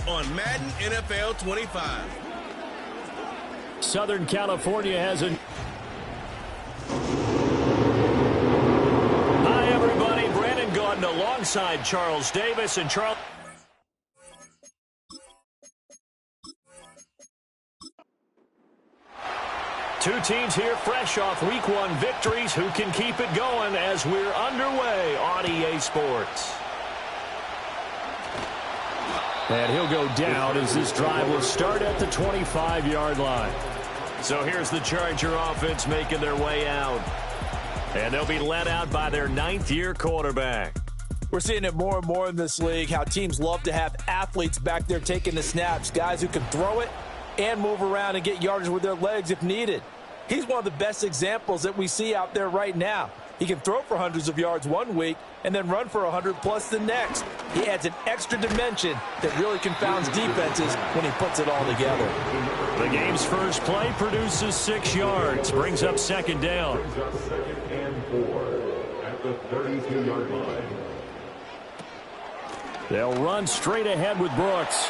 on Madden NFL 25. Southern California has a... Hi, everybody. Brandon Gaudin alongside Charles Davis. And Charles... Two teams here fresh off Week 1 victories. Who can keep it going as we're underway on EA Sports? And he'll go down as this drive will start at the 25-yard line. So here's the Charger offense making their way out. And they'll be led out by their 9th-year quarterback. We're seeing it more and more in this league, how teams love to have athletes back there taking the snaps, guys who can throw it and move around and get yardage with their legs if needed. He's one of the best examples that we see out there right now. He can throw for hundreds of yards one week and then run for 100+ the next. He adds an extra dimension that really confounds defenses when he puts it all together. The game's first play produces 6 yards, brings up 2nd down. Second and 4 at the 32-yard line. They'll run straight ahead with Brooks.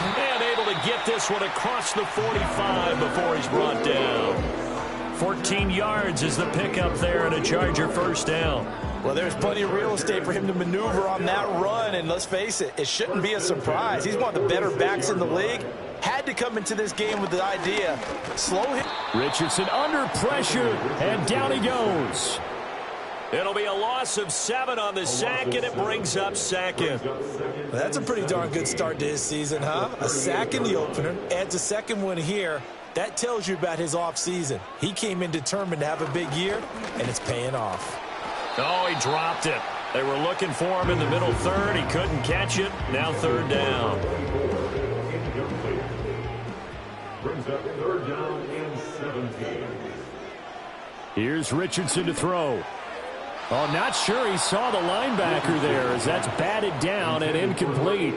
And able to get this one across the 45 before he's brought down. 14 yards is the pickup there and a Charger first down. Well, there's plenty of real estate for him to maneuver on that run, and let's face it, it shouldn't be a surprise. He's one of the better backs in the league. Had to come into this game with the idea, slow him. Richardson under pressure, and down he goes. It'll be a loss of 7 on the sack, and it brings up 2nd. Well, that's a pretty darn good start to his season, huh? A sack in the opener, adds a 2nd one here. That tells you about his offseason. He came in determined to have a big year, and it's paying off. Oh, he dropped it. They were looking for him in the middle third. He couldn't catch it. Now 3rd down. Brings up 3rd down and 17. Here's Richardson to throw. Oh, not sure he saw the linebacker there as that's batted down and incomplete.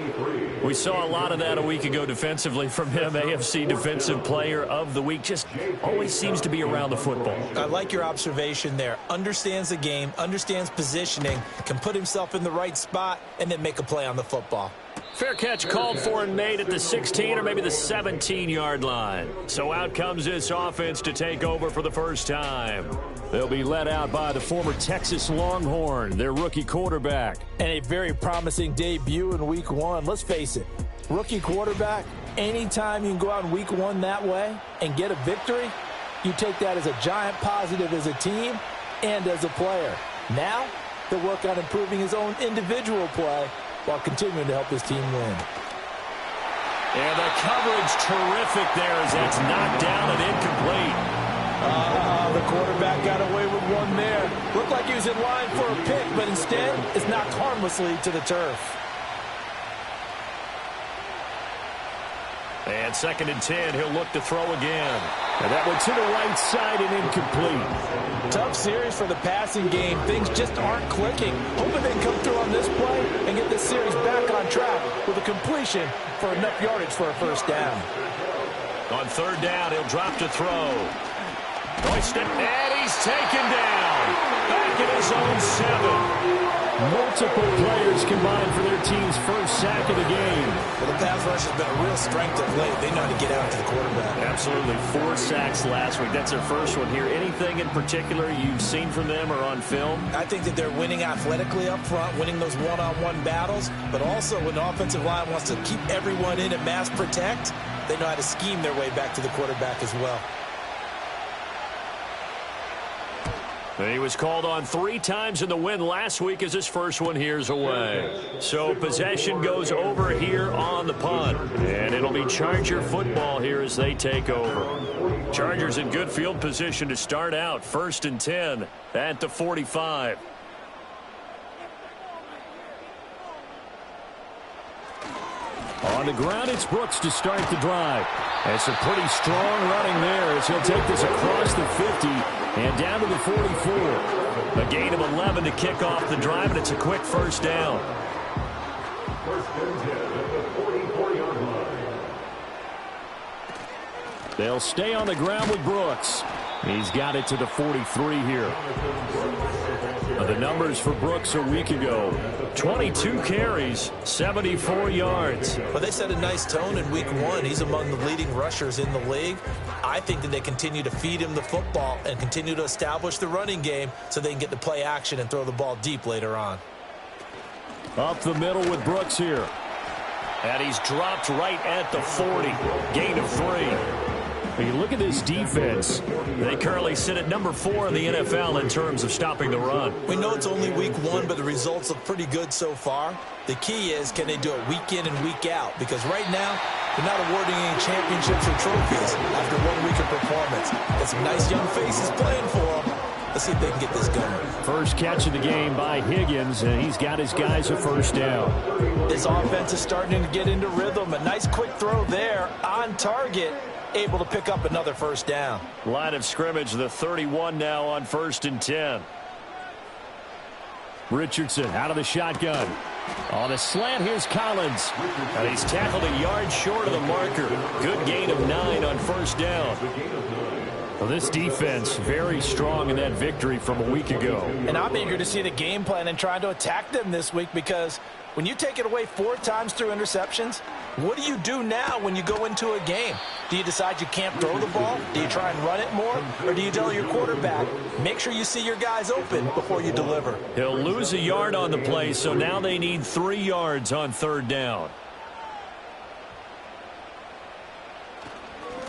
We saw a lot of that a week ago defensively from him. AFC Defensive Player of the Week. Just always seems to be around the football. I like your observation there. Understands the game, understands positioning, can put himself in the right spot, and then make a play on the football. Fair catch called for and made at the 16 or maybe the 17-yard line. So out comes this offense to take over for the first time. They'll be led out by the former Texas Longhorn, their rookie quarterback. And a very promising debut in Week 1. Let's face it, rookie quarterback, anytime you can go out in Week 1 that way and get a victory, you take that as a giant positive as a team and as a player. Now, he'll work on improving his own individual play while continuing to help his team win. And the coverage terrific there as that's knocked down and incomplete. The quarterback got away with one there. Looked like he was in line for a pick, but instead it's knocked harmlessly to the turf. And 2nd and 10, he'll look to throw again. And that one to the right side and incomplete. Tough series for the passing game. Things just aren't clicking. Hoping they can come through on this play and get this series back on track with a completion for enough yardage for a first down. On 3rd down, he'll drop to throw. And he's taken down. Back at his own 7. Multiple players combined for their team's first sack of the game. Well, the pass rush has been a real strength of late. They know how to get out to the quarterback. Absolutely. 4 sacks last week. That's their first one here. Anything in particular you've seen from them or on film? I think that they're winning athletically up front, winning those one-on-one battles, but also when the offensive line wants to keep everyone in and mass protect, they know how to scheme their way back to the quarterback as well. He was called on 3 times in the win last week as his first one here's away. So possession goes over here on the punt. And it'll be Charger football here as they take over. Chargers in good field position to start out. 1st and 10 at the 45. On the ground, it's Brooks to start the drive. And some pretty strong running there as he'll take this across the 50 and down to the 44. A gain of 11 to kick off the drive, and it's a quick first down. 1st and 10 at the 44-yard line. They'll stay on the ground with Brooks. He's got it to the 43 here. The numbers for Brooks a week ago: 22 carries, 74 yards. Well, they set a nice tone in week 1. He's among the leading rushers in the league. I think that they continue to feed him the football and continue to establish the running game so they can get to play action and throw the ball deep later on. Up the middle with Brooks here. And he's dropped right at the 40. Gain of 3. When you look at this defense, they currently sit at number 4 in the NFL in terms of stopping the run. We know it's only week 1, but the results look pretty good so far. The key is, can they do it week in and week out? Because right now, they're not awarding any championships or trophies after 1 week of performance. Got some nice young faces playing for them. Let's see if they can get this going. First catch of the game by Higgins, and he's got his guys a first down. This offense is starting to get into rhythm. A nice quick throw there on target, able to pick up another first down. Line of scrimmage, the 31 now on 1st and 10. Richardson out of the shotgun. On a slant, here's Collins. And he's tackled a yard short of the marker. Good gain of 9 on first down. Well, this defense very strong in that victory from a week ago. And I'm eager to see the game plan and trying to attack them this week, because when you take it away 4 times through interceptions, what do you do now when you go into a game? Do you decide you can't throw the ball? Do you try and run it more? Or do you tell your quarterback, make sure you see your guys open before you deliver? He'll lose a yard on the play, so now they need 3 yards on 3rd down.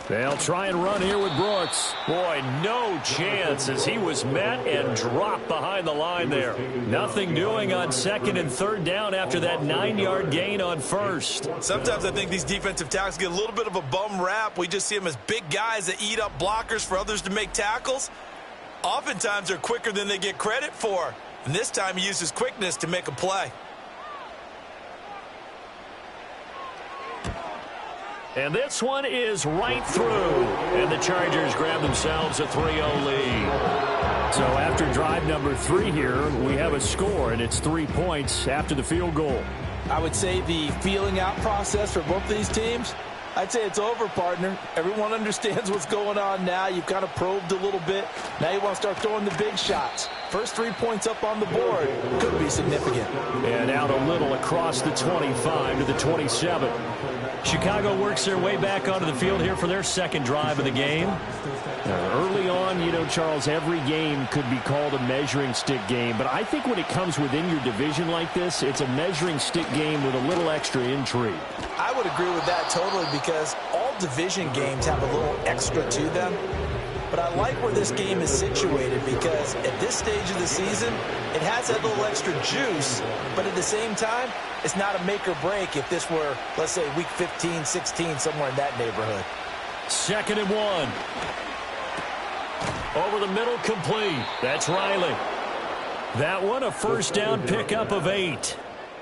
They'll try and run here with Brooks. Boy, no chance as he was met and dropped behind the line there. Nothing doing on 2nd and 3rd down after that 9-yard gain on 1st. Sometimes I think these defensive tackles get a little bit of a bum rap. We just see them as big guys that eat up blockers for others to make tackles. Oftentimes they're quicker than they get credit for. And this time he uses quickness to make a play. And this one is right through. And the Chargers grab themselves a 3-0 lead. So after drive number 3 here, we have a score, and it's 3 points after the field goal. I would say the feeling out process for both these teams, I'd say it's over, partner. Everyone understands what's going on now. You've kind of probed a little bit. Now you want to start throwing the big shots. First 3 points up on the board could be significant. And out a little across the 25 to the 27. Chicago works their way back onto the field here for their 2nd drive of the game. Early on, you know, Charles, every game could be called a measuring stick game. But I think when it comes within your division like this, it's a measuring stick game with a little extra intrigue. I would agree with that totally, because all division games have a little extra to them. But I like where this game is situated, because at this stage of the season, it has that little extra juice, but at the same time, it's not a make or break if this were, let's say, week 15, 16, somewhere in that neighborhood. 2nd and 1. Over the middle, complete. That's Riley. That one, a first down pickup of 8.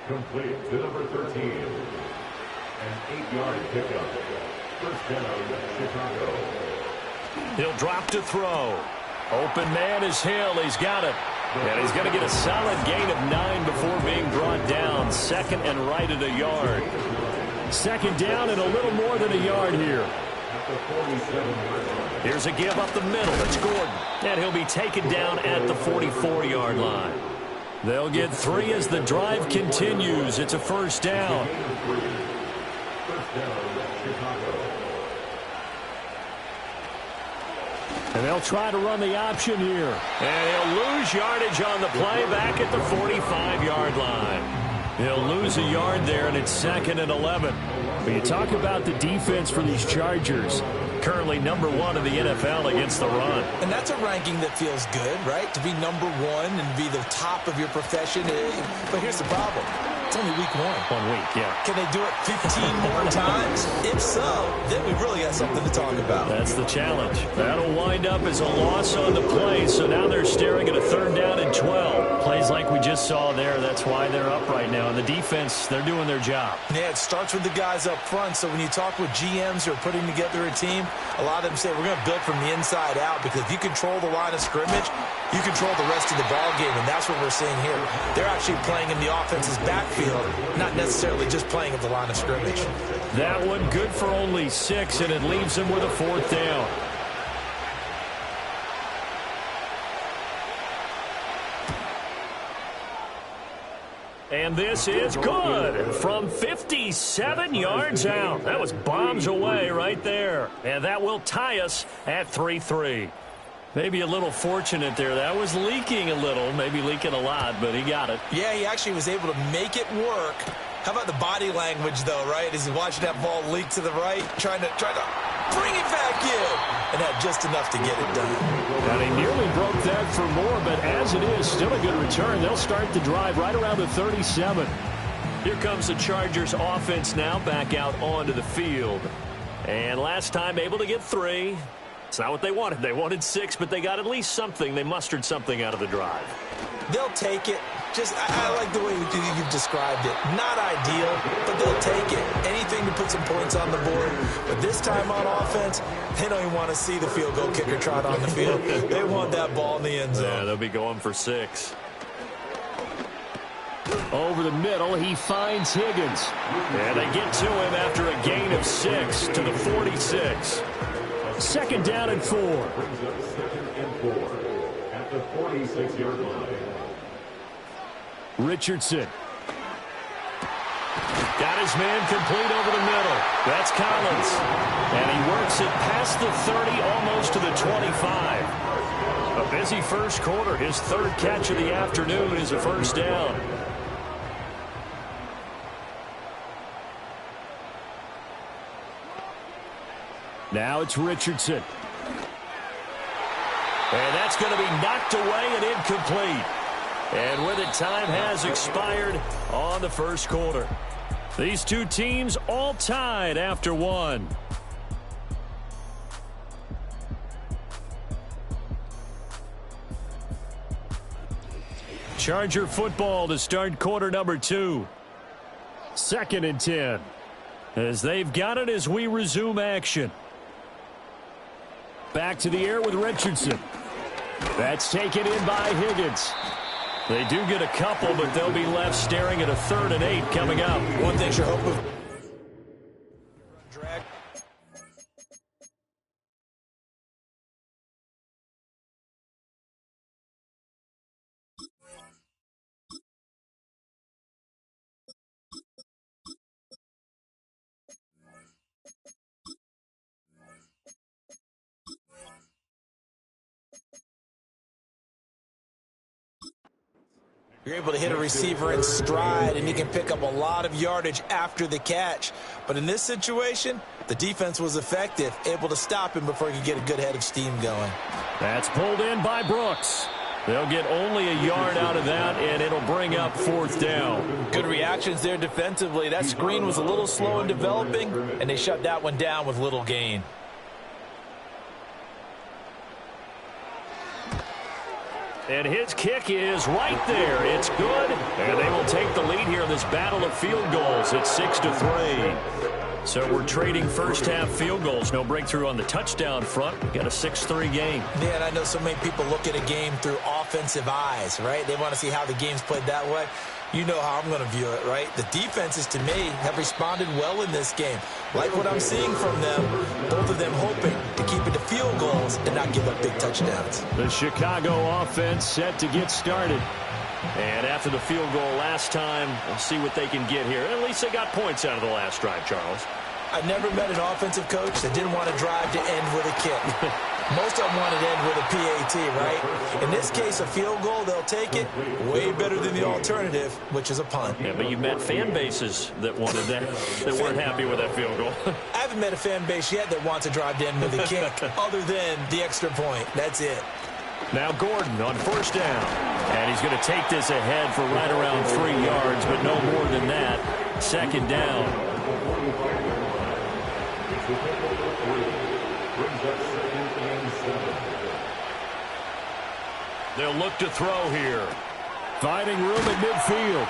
Complete to number 13. An 8-yard pickup. First down, Chicago. He'll drop to throw. Open man is Hill. He's got it. And he's going to get a solid gain of 9 before being brought down. 2nd and right at a yard. 2nd down and a little more than a yard here. Here's a give up the middle. It's Gordon. And he'll be taken down at the 44-yard line. They'll get 3 as the drive continues. It's a first down. And they'll try to run the option here. And he'll lose yardage on the play back at the 45-yard line. He'll lose a yard there, and it's 2nd and 11. When you talk about the defense for these Chargers, currently number 1 in the NFL against the run. And that's a ranking that feels good, right? To be number 1 and be the top of your profession. But here's the problem. It's only week 1. 1 week, yeah. Can they do it 15 more times? If so, then we've really got something to talk about. That's the challenge. That'll wind up as a loss on the play, so now they're staring at a 3rd down and 12. Plays like we just saw there, that's why they're up right now. And the defense, they're doing their job. Yeah, it starts with the guys up front, so when you talk with GMs who are putting together a team, a lot of them say we're going to build from the inside out, because if you control the line of scrimmage, you control the rest of the ball game, and that's what we're seeing here. They're actually playing in the offense's backfield, not necessarily just playing at the line of scrimmage. That one good for only 6, and it leaves them with a 4th down. And this is good from 57 yards out. That was bombs away right there. And that will tie us at 3-3. Maybe a little fortunate there. That was leaking a little, maybe leaking a lot, but he got it. Yeah, he actually was able to make it work. How about the body language, though, right? As he's watching that ball leak to the right, trying to bring it back in. And had just enough to get it done. And he nearly broke that for more, but as it is, still a good return. They'll start the drive right around the 37. Here comes the Chargers offense now back out onto the field. And last time able to get 3. It's not what they wanted. They wanted 6, but they got at least something. They mustered something out of the drive. They'll take it. I like the way you've described it. Not ideal, but they'll take it. Anything to put some points on the board. But this time on offense, they don't even want to see the field goal kicker trot on the field. They want that ball in the end zone. Yeah, they'll be going for 6. Over the middle, he finds Higgins. And they get to him after a gain of 6 to the 46. Second down and 4. Brings up 2nd and 4 at the 46-yard line. Richardson. Got his man complete over the middle. That's Collins. And he works it past the 30, almost to the 25. A busy first quarter. His 3rd catch of the afternoon is a first down. Now it's Richardson. And that's going to be knocked away and incomplete. And with it, time has expired on the first quarter. These two teams all tied after 1. Charger football to start quarter number 2. 2nd and 10. As they've got it as we resume action. Back to the air with Richardson. That's taken in by Higgins. They do get a couple, but they'll be left staring at a 3rd and 8 coming up. One thing you're hoping. Drag. You're able to hit a receiver in stride, and he can pick up a lot of yardage after the catch. But in this situation, the defense was effective, able to stop him before he could get a good head of steam going. That's pulled in by Brooks. They'll get only a yard out of that, and it'll bring up 4th down. Good reactions there defensively. That screen was a little slow in developing, and they shut that one down with little gain. And his kick is right there. It's good. And they will take the lead here in this battle of field goals. It's 6-3. So we're trading first-half field goals. No breakthrough on the touchdown front. We've got a 6-3 game. Yeah, and I know so many people look at a game through offensive eyes, right? They want to see how the game's played that way. You know how I'm going to view it, right? The defenses, to me, have responded well in this game. Like what I'm seeing from them, both of them hoping to keep it to field goals and not give up big touchdowns. The Chicago offense set to get started. And after the field goal last time, we'll see what they can get here. At least they got points out of the last drive, Charles. I've never met an offensive coach that didn't want to drive to end with a kick. Most of them want to end with a PAT, right? In this case, a field goal, they'll take it. Way better than the alternative, which is a punt. Yeah, but you've met fan bases that wanted that, that weren't happy with that field goal. I haven't met a fan base yet that wants to drive to end with a kick, other than the extra point. That's it. Now Gordon on first down. And he's going to take this ahead for right around 3 yards, but no more than that. 2nd down. They'll look to throw here. Finding room at midfield.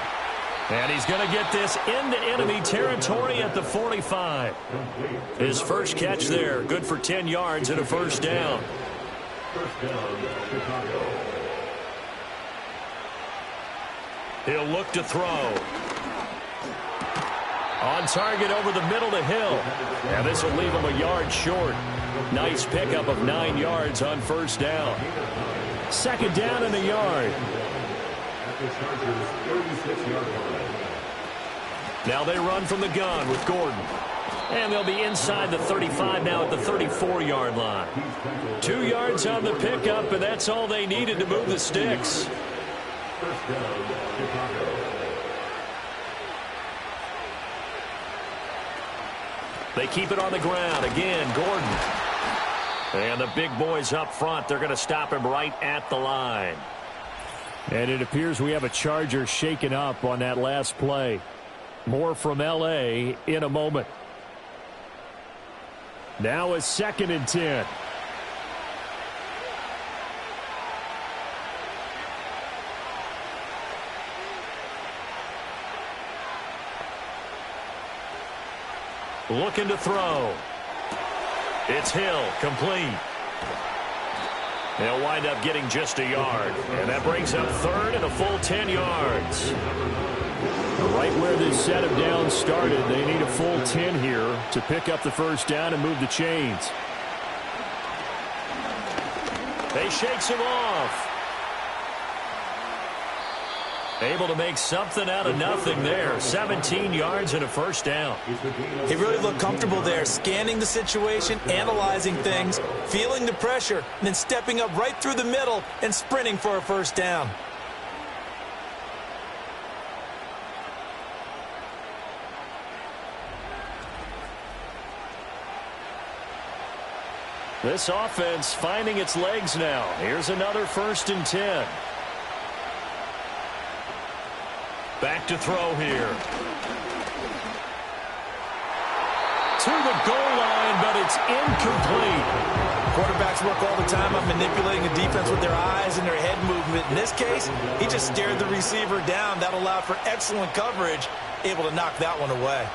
And he's going to get this into enemy territory at the 45. His first catch there. Good for 10 yards and a first down. First down, Chicago. He'll look to throw. On target over the middle to Hill. And this will leave him a yard short. Nice pickup of 9 yards on first down. 2nd down and a yard. At the Chargers' 36-yard line. Now they run from the gun with Gordon. And they'll be inside the 35 now at the 34-yard line. 2 yards on the pickup, and that's all they needed to move the sticks. First down, Chicago. They keep it on the ground. Again, Gordon. And the big boys up front, they're going to stop him right at the line. And it appears we have a Charger shaken up on that last play. More from L.A. in a moment. Now a 2nd and 10. Looking to throw. It's Hill, complete. They'll wind up getting just a yard. And that brings up 3rd and a full 10 yards. Right where this set of downs started, they need a full 10 here to pick up the first down and move the chains. They shakes him off. Able to make something out of nothing there. 17 yards and a first down. He really looked comfortable there, scanning the situation, analyzing things, feeling the pressure, and then stepping up right through the middle and sprinting for a first down. This offense finding its legs now. Here's another 1st and 10. Back to throw here. To the goal line, but it's incomplete. Quarterbacks work all the time on manipulating the defense with their eyes and their head movement. In this case, he just stared the receiver down. That allowed for excellent coverage, able to knock that one away.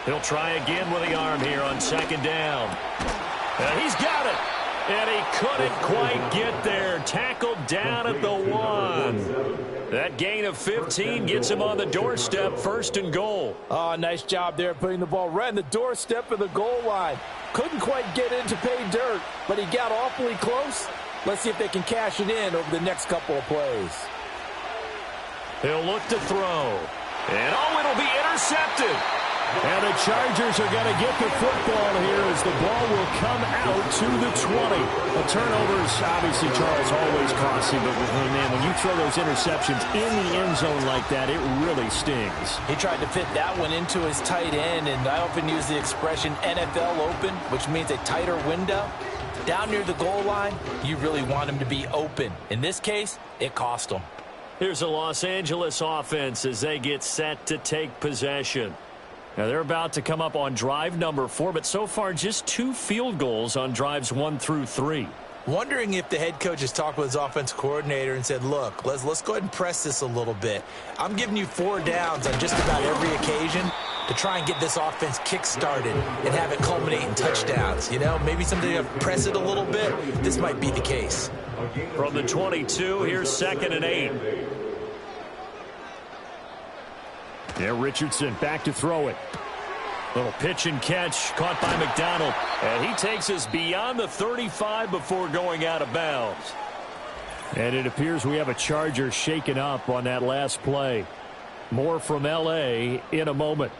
He'll try again with the arm here on 2nd down. And he's got it. And he couldn't quite get there. Tackled down at the 1. That gain of 15 gets him on the doorstep, 1st and goal. Oh, nice job there putting the ball right on the doorstep of the goal line. Couldn't quite get in to pay dirt, but he got awfully close. Let's see if they can cash it in over the next couple of plays. He'll look to throw. And it'll be intercepted. And the Chargers are going to get the football here as the ball will come out to the 20. The turnovers, obviously, Charles, always costly. But, man, when you throw those interceptions in the end zone like that, it really stings. He tried to fit that one into his tight end, and I often use the expression NFL open, which means a tighter window. Down near the goal line, you really want him to be open. In this case, it cost him. Here's a Los Angeles offense as they get set to take possession. Now, they're about to come up on drive number 4, but so far just 2 field goals on drives 1 through 3. Wondering if the head coach has talked with his offensive coordinator and said, look, let's go ahead and press this a little bit. I'm giving you 4 downs on just about every occasion to try and get this offense kick-started and have it culminate in touchdowns. You know, maybe something to press it a little bit. This might be the case. From the 22, here's 2nd and 8. Yeah, Richardson back to throw it. Little pitch and catch caught by McDonald. And he takes us beyond the 35 before going out of bounds. And it appears we have a Charger shaken up on that last play. More from L.A. in a moment.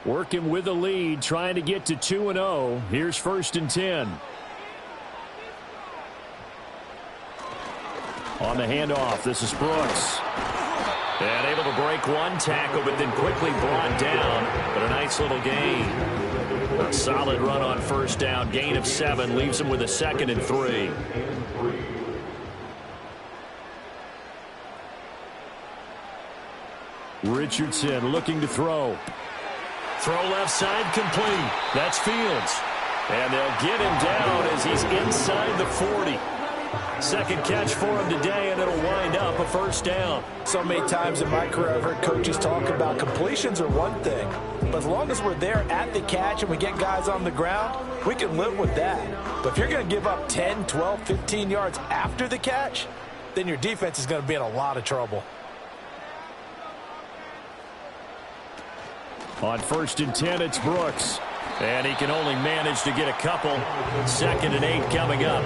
Working with the lead, trying to get to 2-0. Here's 1st and 10. On the handoff, this is Brooks. And able to break one tackle, but then quickly brought down. But a nice little gain. A solid run on 1st down. Gain of 7 leaves him with a 2nd and 3. Richardson looking to throw. Throw left side complete. That's Fields. And they'll get him down as he's inside the 40. 2nd catch for him today, and it'll wind up a 1st down. So many times in my career I've heard coaches talk about completions are one thing, but as long as we're there at the catch and we get guys on the ground, we can live with that. But if you're going to give up 10, 12, 15 yards after the catch, then your defense is going to be in a lot of trouble. On 1st and 10, it's Brooks. And he can only manage to get a couple. 2nd and 8 coming up.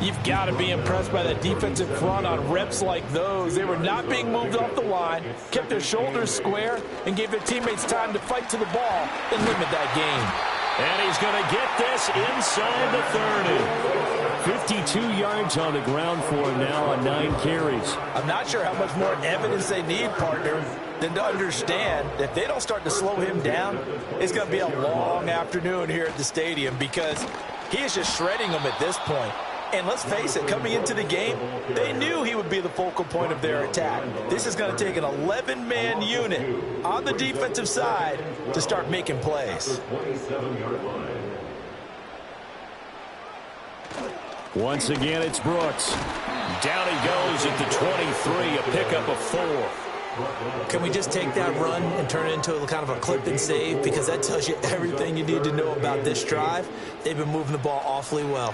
You've got to be impressed by that defensive front on reps like those. They were not being moved off the line, kept their shoulders square, and gave their teammates time to fight to the ball and limit that game. And he's going to get this inside the 30. 52 yards on the ground for him now on 9 carries. I'm not sure how much more evidence they need, partner, than to understand that if they don't start to slow him down, it's going to be a long afternoon here at the stadium because he is just shredding them at this point. And let's face it, coming into the game, they knew he would be the focal point of their attack. This is going to take an 11-man unit on the defensive side to start making plays. Once again, it's Brooks. Down he goes at the 23, a pickup of 4. Can we just take that run and turn it into a kind of a clip and save? Because that tells you everything you need to know about this drive. They've been moving the ball awfully well.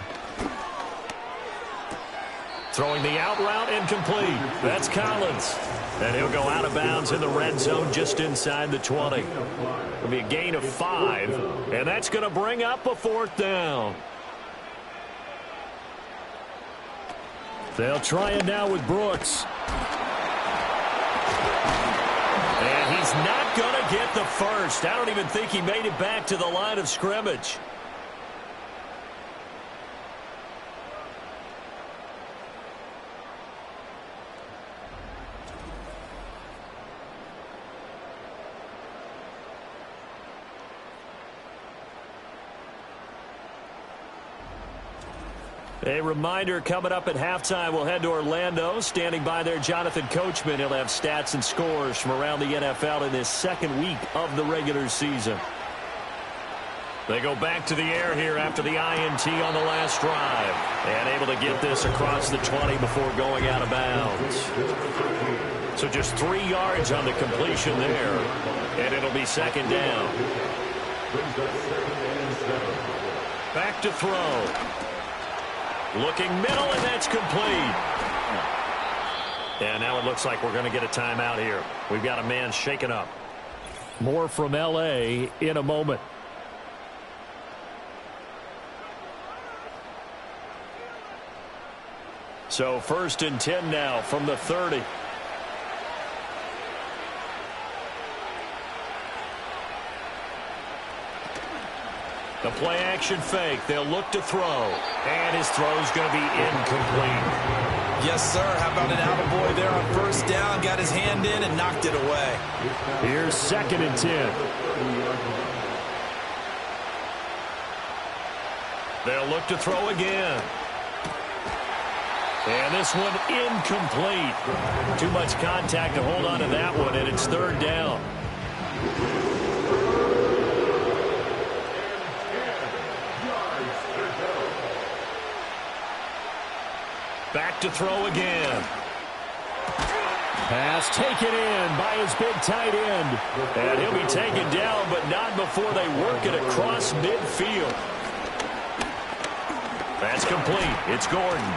Throwing the out route incomplete. That's Collins. And he'll go out of bounds in the red zone just inside the 20. It'll be a gain of 5. And that's going to bring up a 4th down. They'll try it now with Brooks. And he's not going to get the first. I don't even think he made it back to the line of scrimmage. A reminder, coming up at halftime, we'll head to Orlando. Standing by there, Jonathan Coachman. He'll have stats and scores from around the NFL in this second week of the regular season. They go back to the air here after the INT on the last drive. And able to get this across the 20 before going out of bounds. So just 3 yards on the completion there. And it'll be 2nd down. Back to throw. Looking middle, and that's complete. And now it looks like we're going to get a timeout here. We've got a man shaken up. More from L.A. in a moment. So 1st and 10 now from the 30. The play-action fake. They'll look to throw. And his throw's going to be incomplete. Yes, sir. How about an attaboy there on 1st down? Got his hand in and knocked it away. Here's 2nd and 10. They'll look to throw again. And this one incomplete. Too much contact to hold on to that one, and it's 3rd down. Back to throw again. Pass taken in by his big tight end. And he'll be taken down, but not before they work it across midfield. That's complete. It's Gordon.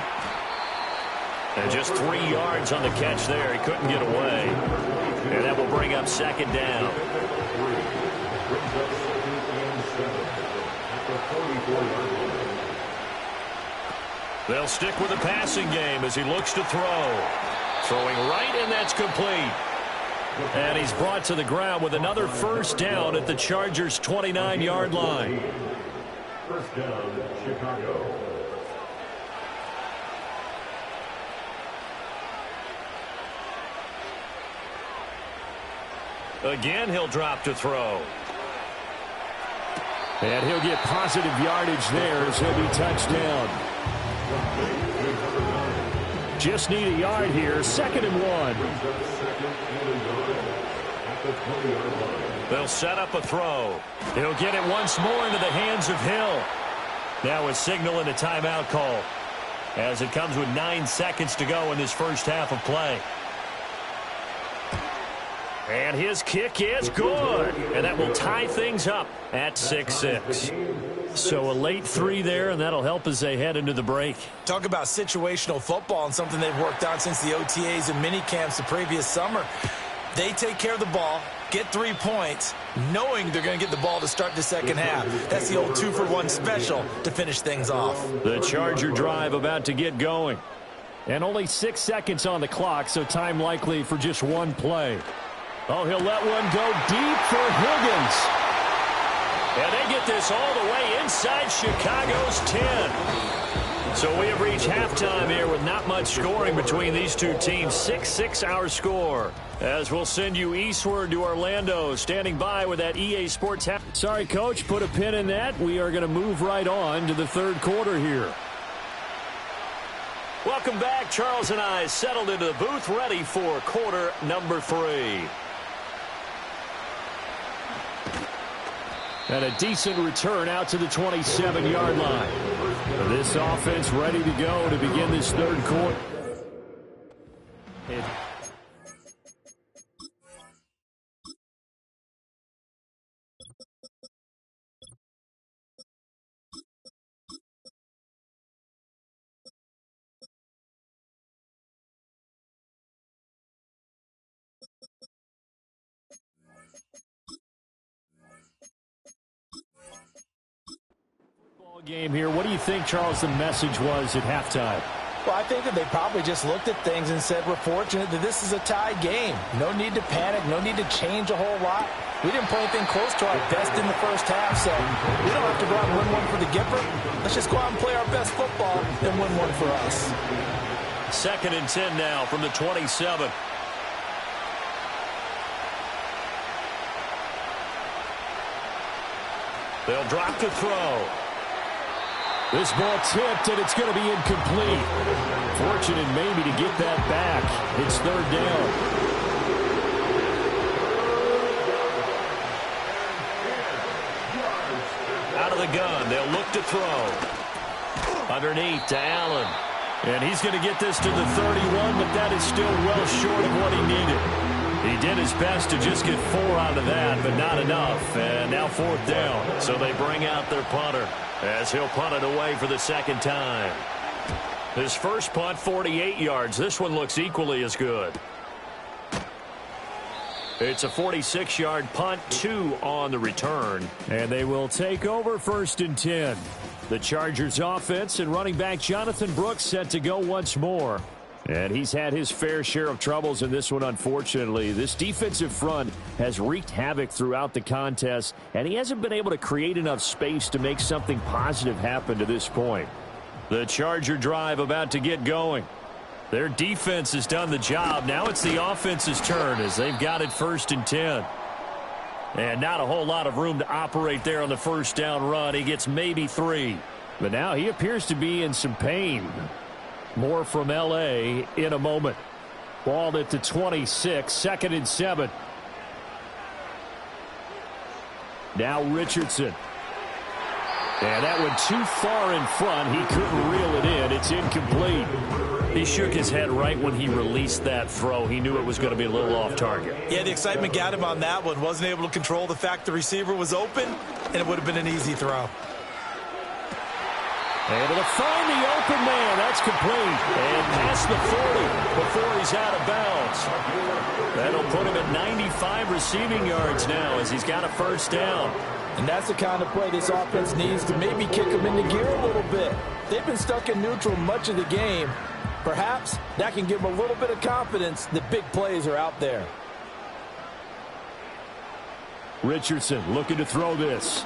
And just 3 yards on the catch there. He couldn't get away. And that will bring up 2nd down. They'll stick with the passing game as he looks to throw. Throwing right, and that's complete. And he's brought to the ground with another 1st down at the Chargers' 29-yard line. 1st down, Chicago. Again, he'll drop to throw. And he'll get positive yardage there as he'll be touchdown. Just need a yard here. 2nd and 1. They'll set up a throw. He'll get it once more into the hands of Hill. Now a signal and a timeout call as it comes with 9 seconds to go in this first half of play. And his kick is good. And that will tie things up at 6-6. So a late 3 there, and that'll help as they head into the break. Talk about situational football and something they've worked on since the OTAs and mini camps the previous summer. They take care of the ball, get 3 points, knowing they're going to get the ball to start the second half. That's the old 2-for-1 special to finish things off. The Charger drive about to get going. And only 6 seconds on the clock, so time likely for just one play. Oh, he'll let one go deep for Higgins. And they get this all the way inside Chicago's 10. So we have reached halftime here with not much scoring between these two teams. 6-6 our score. As we'll send you eastward to Orlando, standing by with that EA Sports. Sorry, Coach, put a pin in that. We are going to move right on to the third quarter here. Welcome back. Charles and I settled into the booth, ready for quarter number 3. And a decent return out to the 27-yard line. This offense ready to go to begin this third quarter. Game here. What do you think, Charles, the message was at halftime? Well, I think that they probably just looked at things and said, we're fortunate that this is a tie game. No need to panic. No need to change a whole lot. We didn't play anything close to our best in the first half, so we don't have to go out and win one for the Gipper. Let's just go out and play our best football and win one for us. 2nd and 10 now from the 27. They'll drop the throw. This ball tipped, and it's going to be incomplete. Fortunate maybe to get that back. It's 3rd down. Out of the gun, they'll look to throw. Underneath to Allen. And he's going to get this to the 31, but that is still well short of what he needed. He did his best to just get 4 out of that, but not enough. And now 4th down. So they bring out their punter as he'll punt it away for the 2nd time. His first punt, 48 yards. This one looks equally as good. It's a 46-yard punt, 2 on the return. And they will take over 1st and 10. The Chargers offense and running back Jonathan Brooks set to go once more. And he's had his fair share of troubles in this one, unfortunately. This defensive front has wreaked havoc throughout the contest, and he hasn't been able to create enough space to make something positive happen to this point. The Charger drive about to get going. Their defense has done the job. Now it's the offense's turn as they've got it 1st and 10. And not a whole lot of room to operate there on the 1st down run. He gets maybe 3. But now he appears to be in some pain. More from L.A. in a moment. Ball at the 26, 2nd and 7. Now Richardson. And that went too far in front. He couldn't reel it in. It's incomplete. He shook his head right when he released that throw. He knew it was going to be a little off target. Yeah, the excitement got him on that one. Wasn't able to control the fact the receiver was open, and it would have been an easy throw. Able to find the open man. That's complete. And past the 40 before he's out of bounds. That'll put him at 95 receiving yards now as he's got a 1st down. And that's the kind of play this offense needs to maybe kick them into gear a little bit. They've been stuck in neutral much of the game. Perhaps that can give them a little bit of confidence that big plays are out there. Richardson looking to throw this.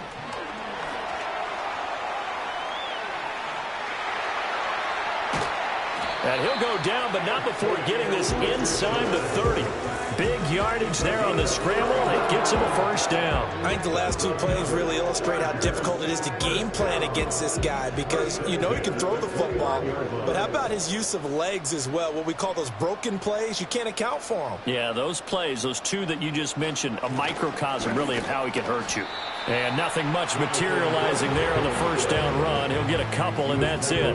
And he'll go down, but not before getting this inside the 30. Big yardage there on the scramble. It gets him a 1st down. I think the last 2 plays really illustrate how difficult it is to game plan against this guy because you know he can throw the football, but how about his use of legs as well? What we call those broken plays, you can't account for them. Yeah, those plays, those 2 that you just mentioned, a microcosm really of how he can hurt you. And nothing much materializing there on the 1st down run. He'll get a couple, and that's it.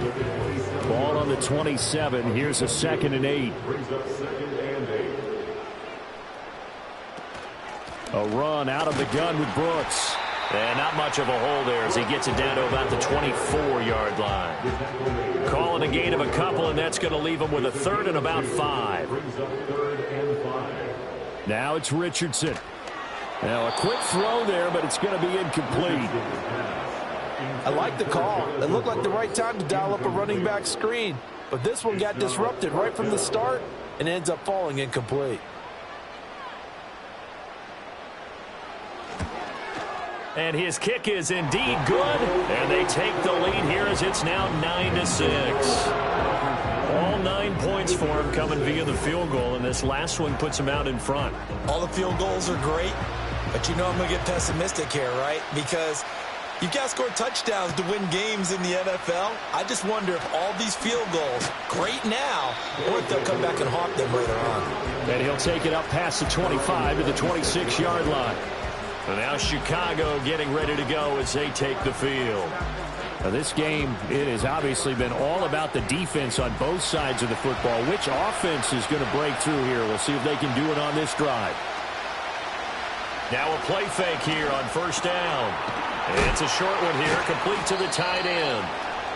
Ball on the 27. Here's a 2nd and 8. A run out of the gun with Brooks. And not much of a hole there as he gets it down to about the 24-yard line. Calling a gain of a couple, and that's going to leave him with a 3rd and about 5. Now it's Richardson. Now a quick throw there, but it's going to be incomplete. I like the call. It looked like the right time to dial up a running back screen. But this one got disrupted right from the start and ends up falling incomplete. And his kick is indeed good. And they take the lead here as it's now 9-6. All 9 points for him coming via the field goal, and this last one puts him out in front. All the field goals are great, but you know I'm going to get pessimistic here, right? Because you've got to score touchdowns to win games in the NFL. I just wonder if all these field goals, great now, or if they'll come back and haunt them later on. And he'll take it up past the 25 to the 26-yard line. And now Chicago getting ready to go as they take the field. Now this game, it has obviously been all about the defense on both sides of the football. Which offense is going to break through here? We'll see if they can do it on this drive. Now a play fake here on first down. It's a short one here, complete to the tight end.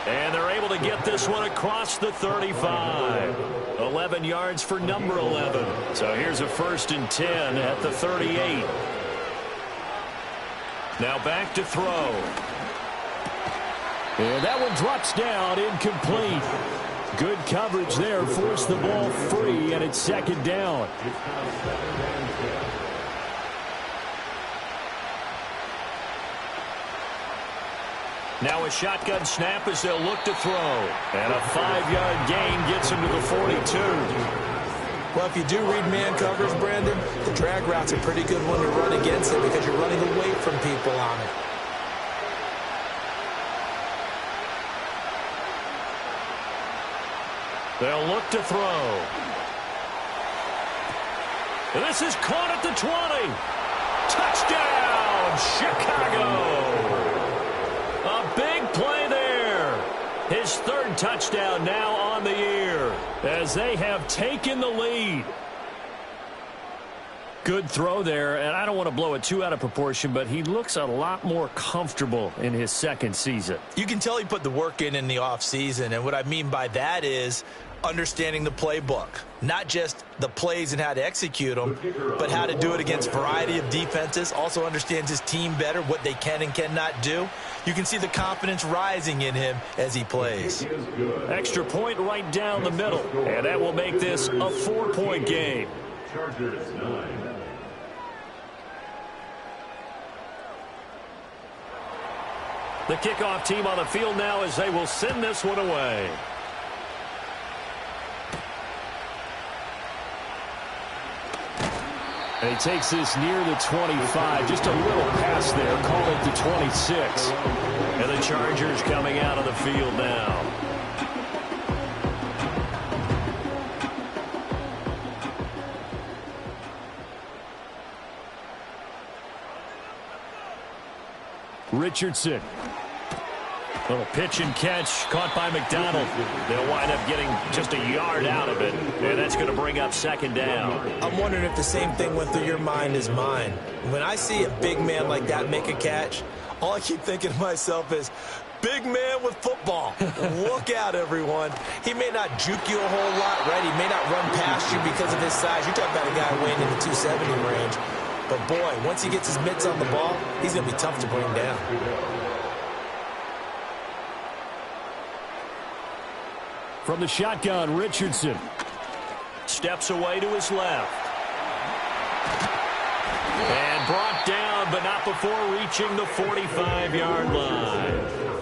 And they're able to get this one across the 35. 11 yards for number 11. So here's a 1st and 10 at the 38. Now back to throw. And that one drops down, incomplete. Good coverage there, forced the ball free, and it's 2nd down. Now a shotgun snap as they'll look to throw. And a 5-yard gain gets him to the 42. Well, if you do read man coverage, Brandon, the drag route's a pretty good one to run against it because you're running away from people on it. They'll look to throw. This is caught at the 20. Touchdown, Chicago. A big play there. His 3rd touchdown now on the year as they have taken the lead. Good throw there, and I don't want to blow it too out of proportion, but he looks a lot more comfortable in his 2nd season. You can tell he put the work in the offseason, and what I mean by that is understanding the playbook. Not just the plays and how to execute them, but how to do it against a variety of defenses. Also understands his team better, what they can and cannot do. You can see the confidence rising in him as he plays. Extra point right down the middle, and that will make this a 4-point game. Chargers 9. The kickoff team on the field now as they will send this one away. And he takes this near the 25. Just a little pass there. Call it the 26. And the Chargers coming out of the field now. Richardson. Little pitch and catch caught by McDonald. They'll wind up getting just a yard out of it. And that's going to bring up 2nd down. I'm wondering if the same thing went through your mind as mine. When I see a big man like that make a catch, all I keep thinking to myself is, big man with football. Look out, everyone. He may not juke you a whole lot, right? He may not run past you because of his size. You're talking about a guy weighing in the 270 range. But, boy, once he gets his mitts on the ball, he's going to be tough to bring down. From the shotgun, Richardson. Steps away to his left. And brought down, but not before reaching the 45-yard line.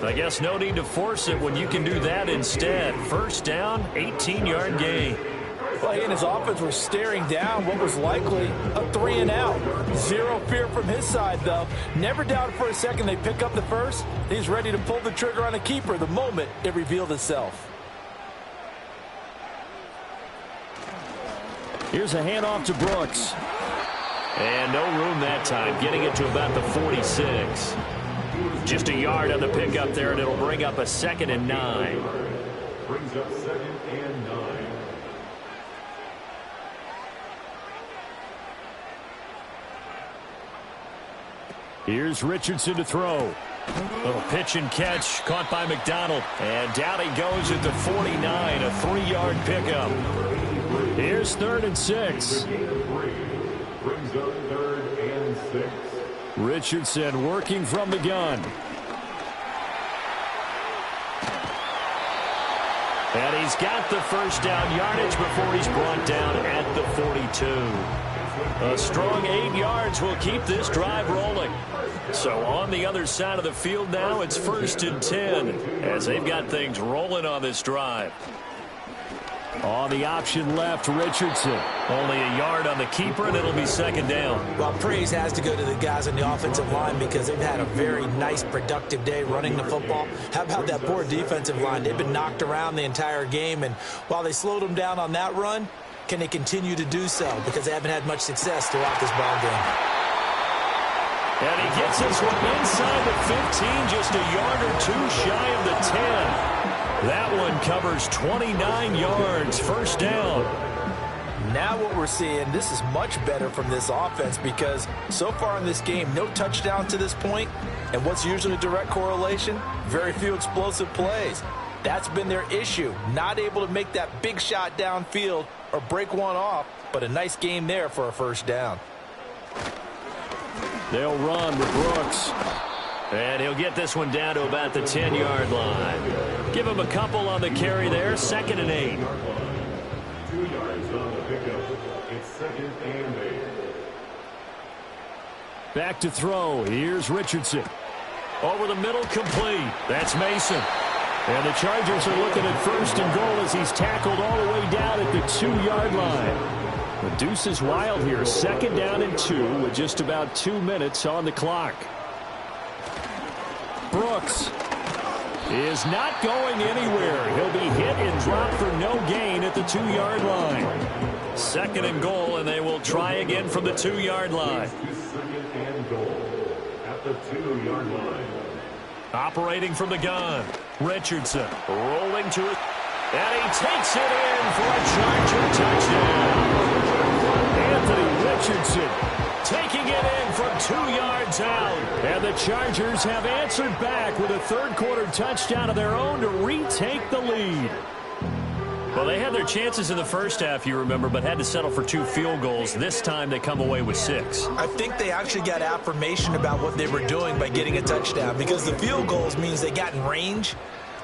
I guess no need to force it when you can do that instead. 1st down, 18-yard gain. Well, he and his offense were staring down what was likely a 3-and-out. Zero fear from his side, though. Never doubted for a second they pick up the first. He's ready to pull the trigger on a keeper the moment it revealed itself. Here's a handoff to Brooks. And no room that time, getting it to about the 46. Just a yard on the pickup there, and it'll bring up a 2nd and 9. Brings up 2nd and 9. Here's Richardson to throw. Little pitch and catch caught by McDonald. And down he goes at the 49, a 3-yard pickup. Here's 3rd and 6. Brings up 3rd and 6. 6. Richardson working from the gun. And he's got the first down yardage before he's brought down at the 42. A strong 8 yards will keep this drive rolling. So on the other side of the field now, it's 1st and 10 as they've got things rolling on this drive. On the option left, Richardson. Only a yard on the keeper, and it'll be 2nd down. Well, praise has to go to the guys on the offensive line because they've had a very nice, productive day running the football. How about that poor defensive line? They've been knocked around the entire game, and while they slowed them down on that run, can they continue to do so? Because they haven't had much success throughout this ball game. And he gets this one inside the 15, just a yard or two shy of the 10. That one covers 29 yards, 1st down. Now what we're seeing, this is much better from this offense because so far in this game, no touchdown to this point. And what's usually a direct correlation? Very few explosive plays. That's been their issue. Not able to make that big shot downfield or break one off, but a nice game there for a 1st down. They'll run with Brooks. And he'll get this one down to about the 10-yard line. Give him a couple on the carry there, 2nd and 8. 2 yards on the pickup. It's 2nd and 8. Back to throw. Here's Richardson. Over the middle, complete. That's Mason. And the Chargers are looking at 1st and goal as he's tackled all the way down at the 2-yard line. The deuce is wild here. 2nd down and 2 with just about 2 minutes on the clock. Brooks is not going anywhere. He'll be hit and dropped for no gain at the 2-yard line. 2nd and goal, and they will try again from the 2-yard line. 2nd and goal at the 2-yard line. Operating from the gun, Richardson rolling to it, and he takes it in for a Charger touchdown. Anthony Richardson taking it in from 2 yards out. And the Chargers have answered back with a 3rd-quarter touchdown of their own to retake the lead. Well, they had their chances in the first half, you remember, but had to settle for 2 field goals. This time they come away with 6. I think they actually got affirmation about what they were doing by getting a touchdown because the field goals means they got in range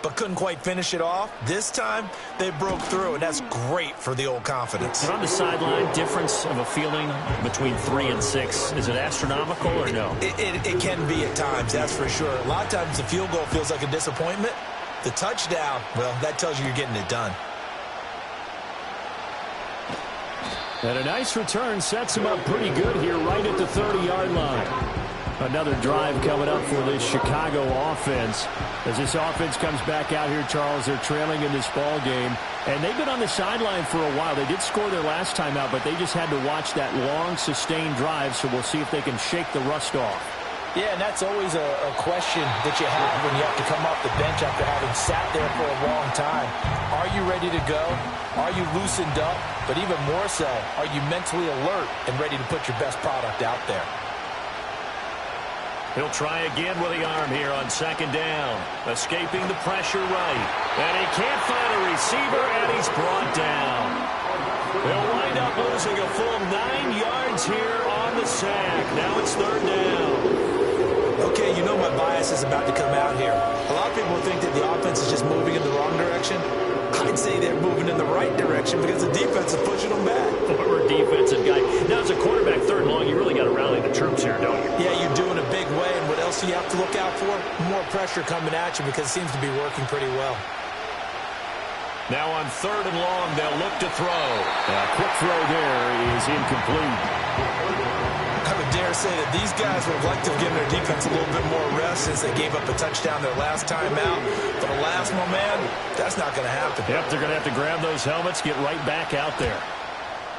but couldn't quite finish it off. This time, they broke through, and that's great for the old confidence. But on the sideline, difference of a feeling between 3 and 6, is it astronomical or no? It can be at times, that's for sure. A lot of times the field goal feels like a disappointment. The touchdown, well, that tells you you're getting it done. And a nice return sets him up pretty good here right at the 30-yard line. Another drive coming up for this Chicago offense. As this offense comes back out here, Charles, they're trailing in this ball game. And they've been on the sideline for a while. They did score their last time out, but they just had to watch that long, sustained drive, so we'll see if they can shake the rust off. Yeah, and that's always a question that you have when you have to come off the bench after having sat there for a long time. Are you ready to go? Are you loosened up? But even more so, are you mentally alert and ready to put your best product out there? He'll try again with the arm here on 2nd down. Escaping the pressure right. And he can't find a receiver, and he's brought down. They'll wind up losing a full 9 yards here on the sack. Now it's 3rd down. Okay, you know my bias is about to come out here. A lot of people think that the offense is just moving in the wrong direction. I'd say they're moving in the right direction because the defense is pushing them back. Former defensive guy. Now, as a quarterback, 3rd and long, you really got to rally the troops here, don't you? Yeah, you do in a big way. And what else do you have to look out for? More pressure coming at you because it seems to be working pretty well. Now on 3rd and long, they'll look to throw. A quick throw there is incomplete. I would dare say that these guys would have liked to have given their defense a little bit more rest since they gave up a touchdown their last time out. But alas, my man, that's not going to happen. Yep, they're going to have to grab those helmets, get right back out there.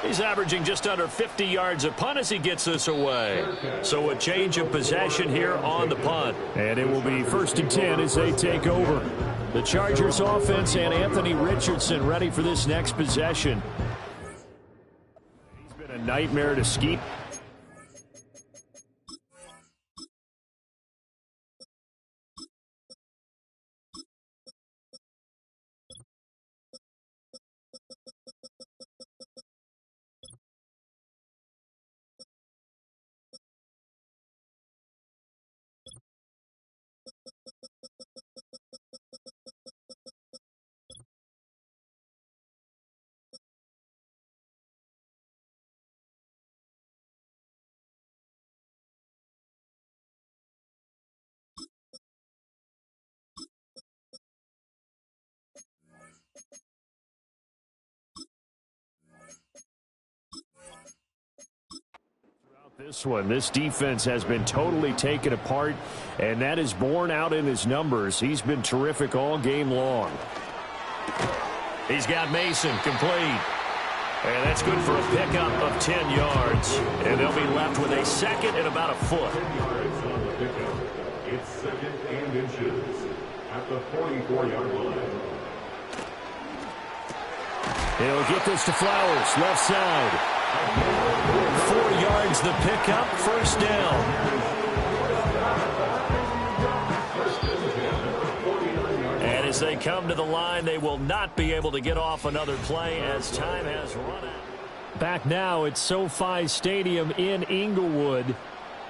He's averaging just under 50 yards a punt as he gets this away. So a change of possession here on the punt. And it will be 1st and 10 as they take over. The Chargers offense and Anthony Richardson ready for this next possession. He's been a nightmare to scheme. This one, this defense has been totally taken apart, and that is borne out in his numbers. He's been terrific all game long. He's got Mason complete. And that's good for a pickup of 10 yards. And they'll be left with a second and about a foot. 10 yards on the pickup. It's second and inches at the 44-yard line. He'll get this to Flowers, left side. 4 yards the pickup, first down. And as they come to the line, they will not be able to get off another play as time has run out. Back now at SoFi Stadium in Inglewood.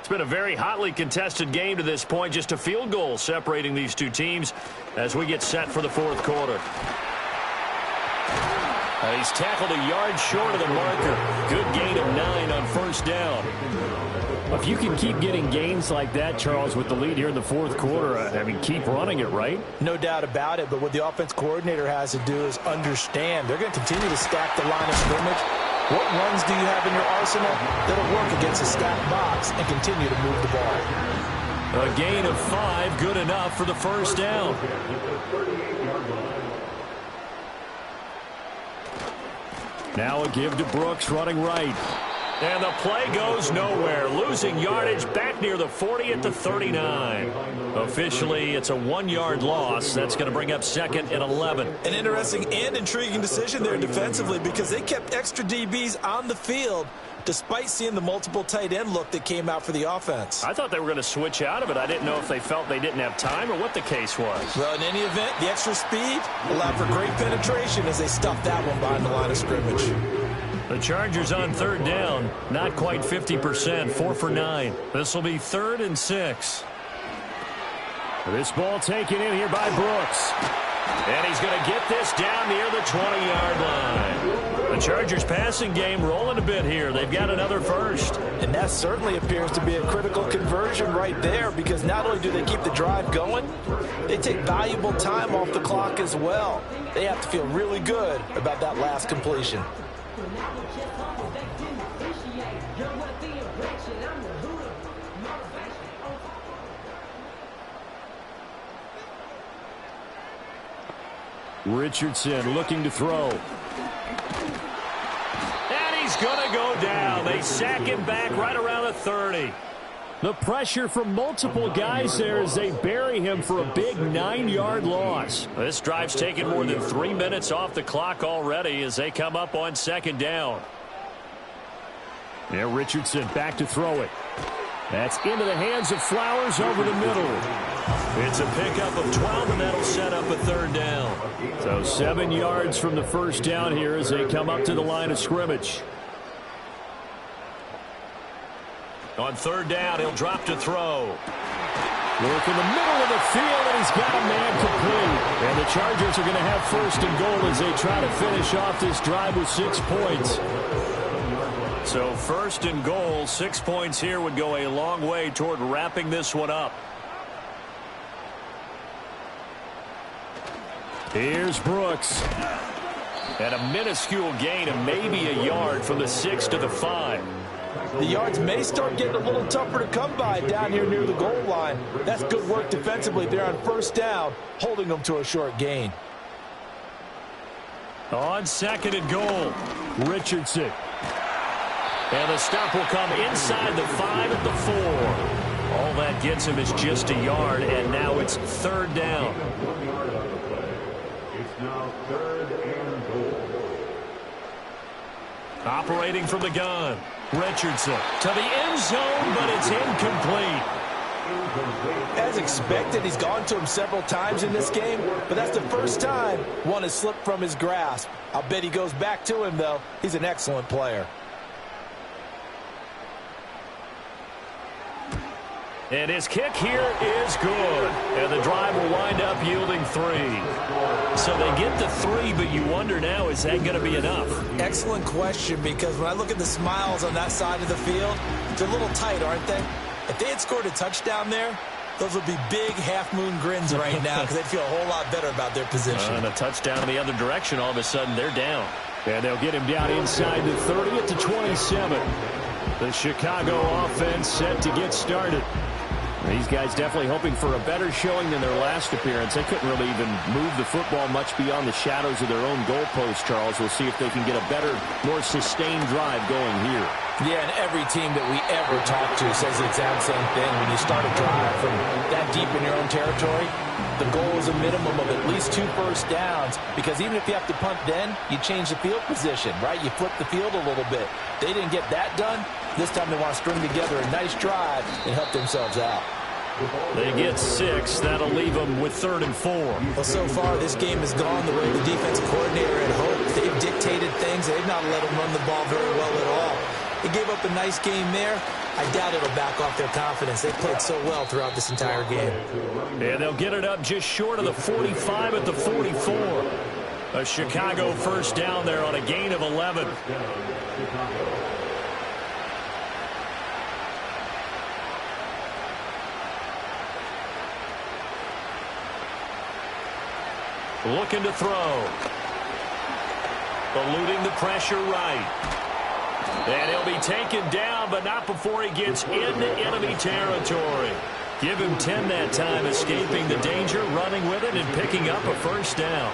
It's been a very hotly contested game to this point. Just a field goal separating these two teams as we get set for the fourth quarter. He's tackled a yard short of the marker. Good gain of 9 on first down. If you can keep getting gains like that, Charles, with the lead here in the fourth quarter, I mean, keep running it, right? No doubt about it, but what the offense coordinator has to do is understand they're going to continue to stack the line of scrimmage. What runs do you have in your arsenal that'll work against a stacked box and continue to move the ball? A gain of 5, good enough for the first down. Now a give to Brooks running right. And the play goes nowhere. Losing yardage back near the 40 at the 39. Officially, it's a 1-yard loss. That's going to bring up second and 11. An interesting and intriguing decision there defensively because they kept extra DBs on the field despite seeing the multiple tight end look that came out for the offense. I thought they were going to switch out of it. I didn't know if they felt they didn't have time or what the case was. Well, in any event, the extra speed allowed for great penetration as they stuffed that one behind the line of scrimmage. The Chargers on third down, not quite 50%, 4 for 9. This will be 3rd and 6. This ball taken in here by Brooks. And he's going to get this down near the 20-yard line. The Chargers passing game rolling a bit here. They've got another first. And that certainly appears to be a critical conversion right there because not only do they keep the drive going, they take valuable time off the clock as well. They have to feel really good about that last completion. Richardson looking to throw. And he's going to go down. They sack him back right around the 30. The pressure from multiple guys there as they bury him for a big 9-yard loss. This drive's taken more than 3 minutes off the clock already as they come up on second down. Now Richardson back to throw it. That's into the hands of Flowers over the middle. It's a pickup of 12, and that'll set up a third down. So 7 yards from the first down here as they come up to the line of scrimmage. On third down, he'll drop to throw. Work in the middle of the field, and he's got a man complete. And the Chargers are going to have first and goal as they try to finish off this drive with 6 points. So first and goal, 6 points here would go a long way toward wrapping this one up. Here's Brooks. And a minuscule gain of maybe a yard from the 6 to the 5. The yards may start getting a little tougher to come by down here near the goal line. That's good work defensively there on first down, holding them to a short gain. On second and goal, Richardson. And the stop will come inside the 5 at the 4. All that gets him is just a yard, and now it's third down. It's now 3rd and goal. Operating from the gun, Richardson to the end zone, but it's incomplete. As expected, he's gone to him several times in this game, but that's the first time one has slipped from his grasp. I'll bet he goes back to him, though. He's an excellent player. And his kick here is good. And the drive will wind up yielding 3. So they get the 3, but you wonder now, is that going to be enough? Excellent question, because when I look at the smiles on that side of the field, they're a little tight, aren't they? If they had scored a touchdown there, those would be big half-moon grins right now because they'd feel a whole lot better about their position. And a touchdown in the other direction, all of a sudden they're down. And they'll get him down inside the 30 at the 27. The Chicago offense set to get started. These guys definitely hoping for a better showing than their last appearance. They couldn't really even move the football much beyond the shadows of their own goalpost, Charles. We'll see if they can get a better, more sustained drive going here. Yeah, and every team that we ever talk to says the exact same thing. When you start a drive from that deep in your own territory, the goal is a minimum of at least 2 first downs, because even if you have to punt then, you change the field position, right? You flip the field a little bit. They didn't get that done. This time they want to string together a nice drive and help themselves out. They get 6. That'll leave them with 3rd and 4. Well, so far this game has gone the way the defensive coordinator had hoped. They've dictated things. They've not let them run the ball very well at all. They gave up a nice game there. I doubt it'll back off their confidence. They played so well throughout this entire game. And they'll get it up just short of the 45 at the 44. A Chicago first down there on a gain of 11. Looking to throw. Eluding the pressure right. And he'll be taken down, but not before he gets into enemy territory. Give him 10 that time, escaping the danger, running with it, and picking up a first down.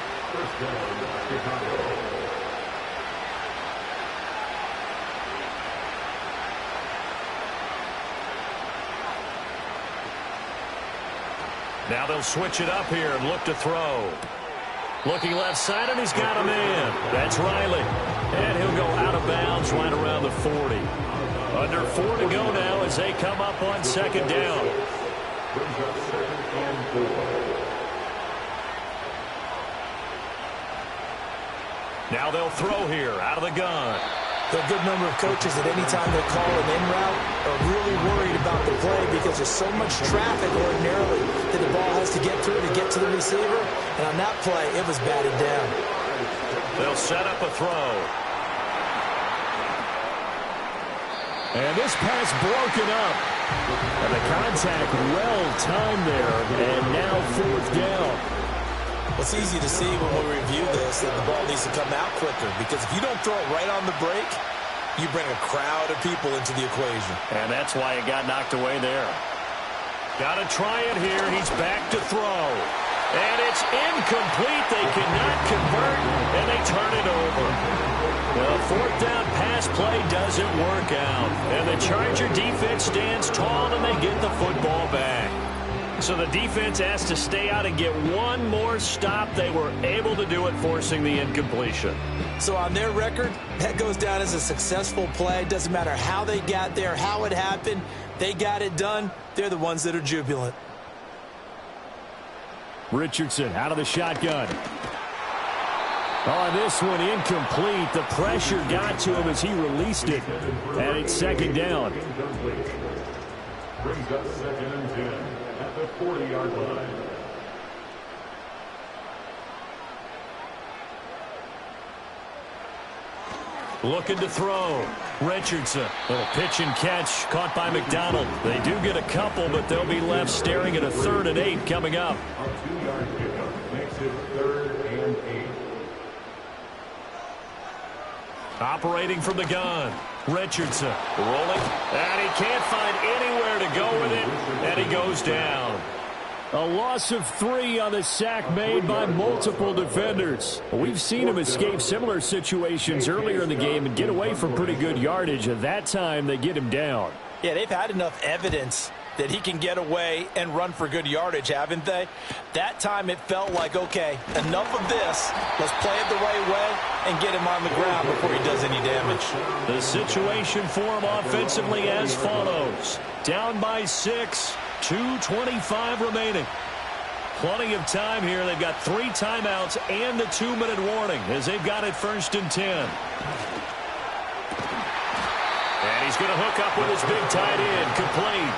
Now they'll switch it up here and look to throw. Looking left side, and he's got a man. That's Riley. And he'll go out of bounds right around the 40. Under 4 to go now as they come up on second down. Now they'll throw here out of the gun. There are a good number of coaches at any time they call an in route are really worried about the play because there's so much traffic ordinarily that the ball has to get through to get to the receiver. And on that play, it was batted down. They'll set up a throw. And this pass broken up. And the contact well timed there. And now 4th down. Well, it's easy to see when we review this that the ball needs to come out quicker, because if you don't throw it right on the break, you bring a crowd of people into the equation. And that's why it got knocked away there. Got to try it here. He's back to throw. And it's incomplete. They cannot convert, and they turn it over. The 4th down pass play doesn't work out. And the Charger defense stands tall, and they get the football back. So the defense has to stay out and get one more stop. They were able to do it, forcing the incompletion. So on their record, that goes down as a successful play. Doesn't matter how they got there, how it happened. They got it done. They're the ones that are jubilant. Richardson out of the shotgun. On this one, incomplete. The pressure got to him as he released it. And it's second down. Brings up 2nd and 10 at the 40-yard line. Looking to throw. Richardson. Little pitch and catch caught by McDonald. They do get a couple, but they'll be left staring at a 3rd and 8 coming up. A 2-yard pickup makes it 3rd and 8. Operating from the gun. Richardson rolling, and he can't find anywhere to go with it, and he goes down. A loss of 3 on the sack made by multiple defenders. We've seen him escape similar situations earlier in the game and get away from pretty good yardage, and that time they get him down. Yeah, they've had enough evidence that he can get away and run for good yardage, haven't they? That time it felt like, okay, enough of this. Let's play it the right way and get him on the ground before he does any damage. The situation for him offensively as follows. Down by 6, 2:25 remaining. Plenty of time here. They've got 3 timeouts and the 2-minute warning as they've got it 1st and 10. And he's going to hook up with his big tight end, complete.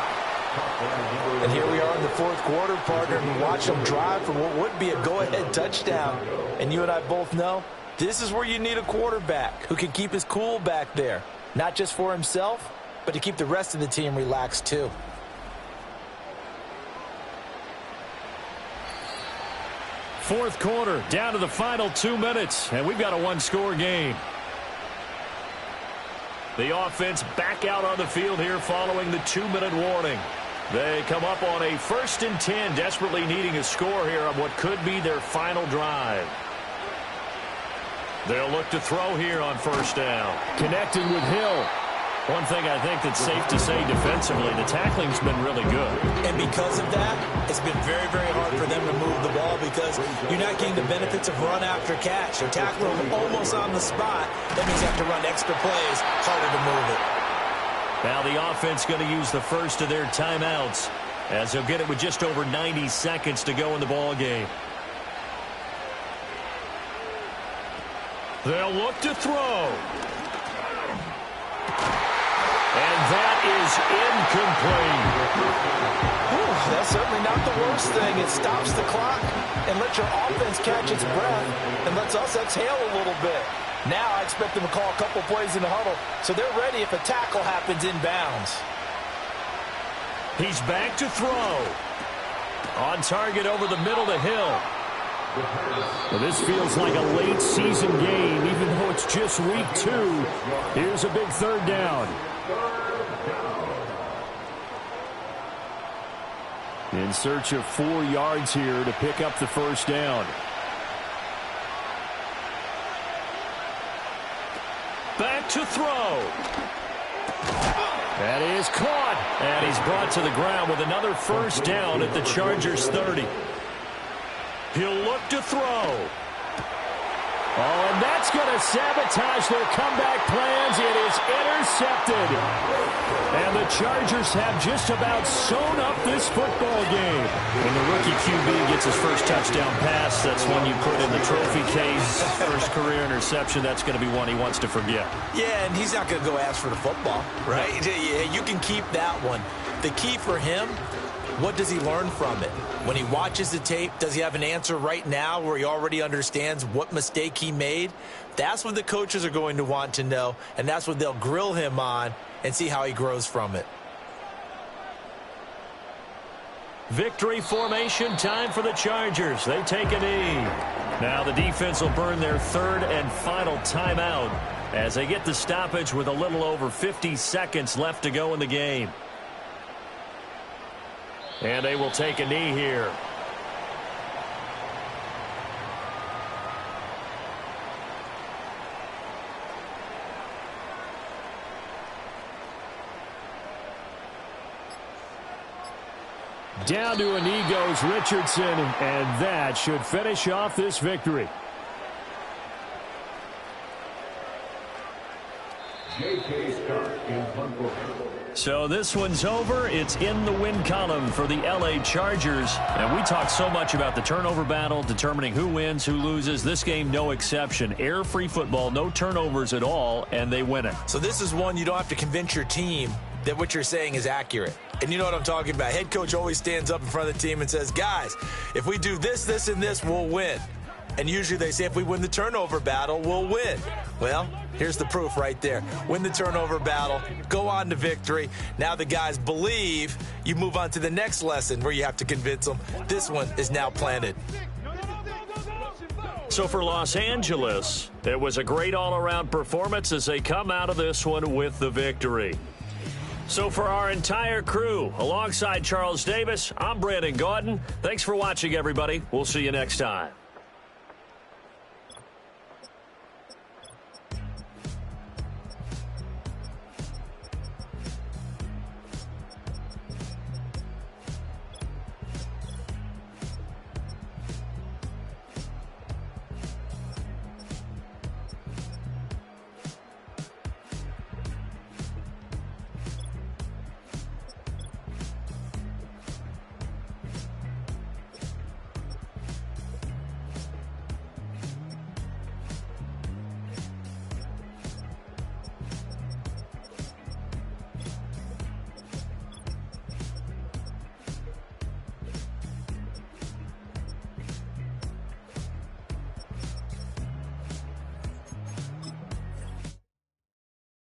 And here we are in the 4th quarter, partner, and watch them drive for what would be a go-ahead touchdown. And you and I both know this is where you need a quarterback who can keep his cool back there, not just for himself, but to keep the rest of the team relaxed too. Fourth quarter, down to the final 2 minutes, and we've got a 1-score game. The offense back out on the field here following the 2-minute warning. They come up on a 1st and 10, desperately needing a score here on what could be their final drive. They'll look to throw here on 1st down. Connected with Hill. One thing I think that's safe to say defensively, the tackling's been really good. And because of that, it's been very, very hard for them to move the ball because you're not getting the benefits of run after catch. They're tackling almost on the spot. That means you have to run extra plays, harder to move it. Now the offense going to use the first of their timeouts as they'll get it with just over 90 seconds to go in the ball game. They'll look to throw. And that is incomplete. Whew, that's certainly not the worst thing. It stops the clock and lets your offense catch its breath and lets us exhale a little bit. Now I expect them to call a couple plays in the huddle so they're ready if a tackle happens inbounds. He's back to throw. On target over the middle to Hill. Well, this feels like a late season game, even though it's just week 2. Here's a big 3rd down. In search of 4 yards here to pick up the 1st down. Back to throw. That is caught. And he's brought to the ground with another 1st down at the Chargers 30. He'll look to throw. Oh, and that's going to sabotage their comeback plans. It is intercepted. And the Chargers have just about sewn up this football game. When the rookie QB gets his first touchdown pass, that's one you put in the trophy case. First career interception, that's going to be one he wants to forget. Yeah, and he's not going to go ask for the football, right? Yeah, you can keep that one. The key for him, what does he learn from it? When he watches the tape, does he have an answer right now where he already understands what mistake he made? That's what the coaches are going to want to know, and that's what they'll grill him on and see how he grows from it. Victory formation time for the Chargers. They take a knee. Now the defense will burn their 3rd and final timeout as they get the stoppage with a little over 50 seconds left to go in the game. And they will take a knee here. Down to a knee goes Richardson, and that should finish off this victory. J.K. Scott in punt formation. So this one's over. It's in the win column for the L.A. Chargers. And we talk so much about the turnover battle, determining who wins, who loses. This game, no exception. Air-free football, no turnovers at all, and they win it. So this is one you don't have to convince your team that what you're saying is accurate. And you know what I'm talking about. Head coach always stands up in front of the team and says, guys, if we do this, this, and this, we'll win. And usually they say if we win the turnover battle, we'll win. Well, here's the proof right there. Win the turnover battle, go on to victory. Now the guys believe. You move on to the next lesson where you have to convince them. This one is now planted. So for Los Angeles, it was a great all-around performance as they come out of this one with the victory. So for our entire crew, alongside Charles Davis, I'm Brandon Gaudin. Thanks for watching, everybody. We'll see you next time.